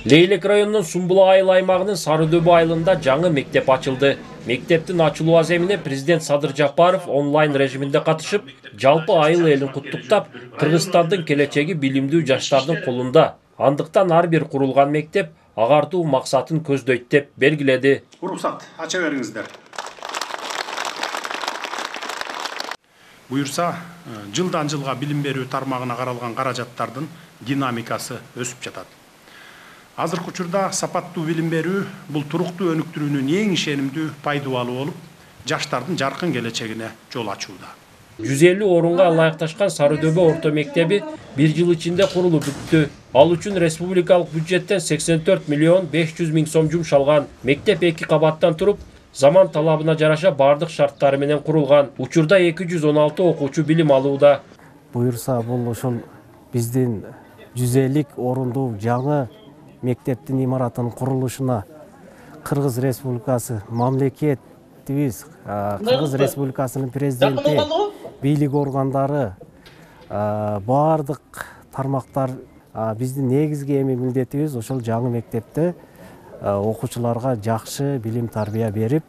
Leйлек районунун Сумбула айыл аймагынын Сарыдөбү айылында жаңы мектеп ачылды. Мектептин ачылуу аземине президент Садыр Жапаров онлайн режиминде катышып, жалпы айыл элин куттуктап, Кыргызстандын келечеги билимдүү жаштардын колунда. Андыктан ар бир курулган мектеп агартуу максатын көздөйт деп белгиледи. Уруксат, ача бериңиздер. Буюрса, жылдан жылга билим берүү тармагына каралган каражаттардын динамикасы өсүп жатат. Азыркы учурда сапаттуу билим берүү бул туруктуу өнүктүрүүнүн эң ишенимдүү пайдалуу болуп, жаштардын жаркын келечегине жол ачууда. 150 орунга ылайыкташкан Сарыдөбө орто мектеби 1 жыл ичинде курулуп бүттү. Ал үчүн республикалык бюджеттен 84 миллион 500 миң сом жумшалган. Мектеп 2 кабаттан туруп, заман талабына жараша бардык шарттары менен курулган. Учурда 216 окуучу билим алууда. Буюрса бул ошол биздин 150 орундуу жаңы мектептин имаратынын курулушуна Кыргыз Республикасы мамлекетибиз, Кыргыз Республикасынын президенти, бийлик органдары, бардык тармактар биздин негизги эми милдетибиз ошол жаңы мектепте окуучуларга жакшы билим тарбия берип,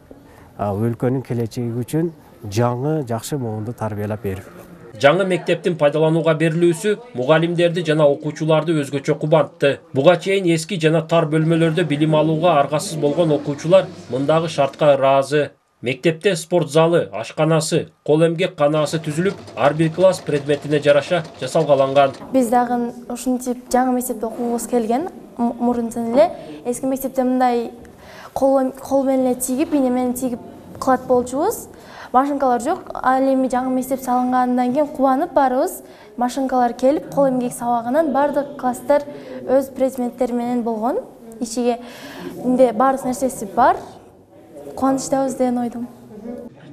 өлкөнүн келечеги үчүн жаңы жакшы моунду тарбиялап берип. Жаңы мектептин пайдаланууга берилүүсү мугалимдерди жана окуучуларды өзгөчө кубантты. Буга чейин эски жана тар бөлмөлөрдө билим алууга аргасыз болгон окуучулар мындагы шартка ыраазы. Мектепте спорт залы, ашканасы, кол эмгек канаасы түзүлүп, ар бир класс предметине жараша жасалгаланган. Биз дагы ушинтип жаңы мектепте окугубуз келген. Мурунтан эле эски мектепте мындай кол менен эле тигип, ийне менен тигип кылат болчубуз. Машинкалар жок. Ал эми жаңы мектеп салынгандан кийин кубанып барыбыз. Машинкалар келип, кол эмгек сабагынан бардык класстар өз предметтери менен болгон. Ичиге инде бардык нерсеси бар. Кубанычтабыз деген ойдом.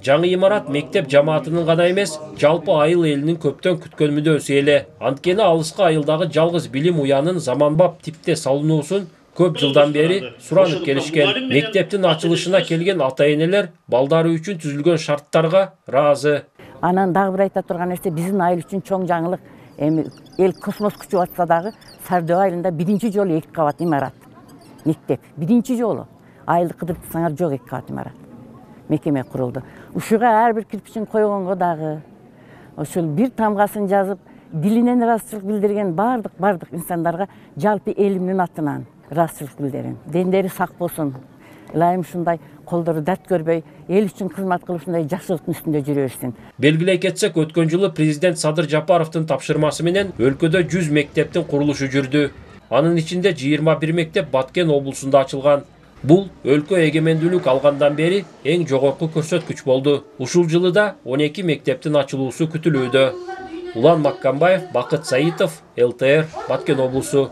Жаңы имарат мектеп жамаатынын гана эмес, жалпы айыл элинин көптөн күткөн мүдөөсү эле. Анткени алыскы айылдагы жалгыз билим уянын заманбап типте салынуусун көп жылдан бери суранып келишкен. Мектептин ачылышына келген ата-энелер балдары үчүн түзүлгөн шарттарга ыраазы. Анан дагы бир айта турган нерсе, биздин айыл үчүн чоң жаңылык. Эми эл космос күчүп атса дагы Сарыдөбү айылында биринчи жолу 2 кабат имарат мектеп. Биринчи жолу. Айылды кыдырып саңар жок 2 кабат имарат. Мекеме курулду. Ушуга ар бир кирпичин койгонго дагы ошол бир тамгасын жазып, дилинен ыраазычылык билдирген бардык инсандарга жалпы элимдин атынан ыраазычылык билдирем. Дендери сак болсун. Ылайым ушундай колдору дарт көрбөй, эл үчүн кызмат кылып ушундай жакшылыктын үстүндө жүрө берсин. Белгилей кетсек, өткөн жылы президент Садыр Жапаровдун тапшырмасы менен өлкөдө 100 мектептин курулушу жүрдү. Анын ичинде 21 мектеп Баткен облусунда ачылган. Бул өлкө эгемендүүлүк алгандан бери эң жогорку көрсөткүч болду. Ушул жылы да 12 мектептин ачылуусу күтүлүүдө. Улан Маккамбаев, Бакыт Саитов, ЛТР, Баткен облусу.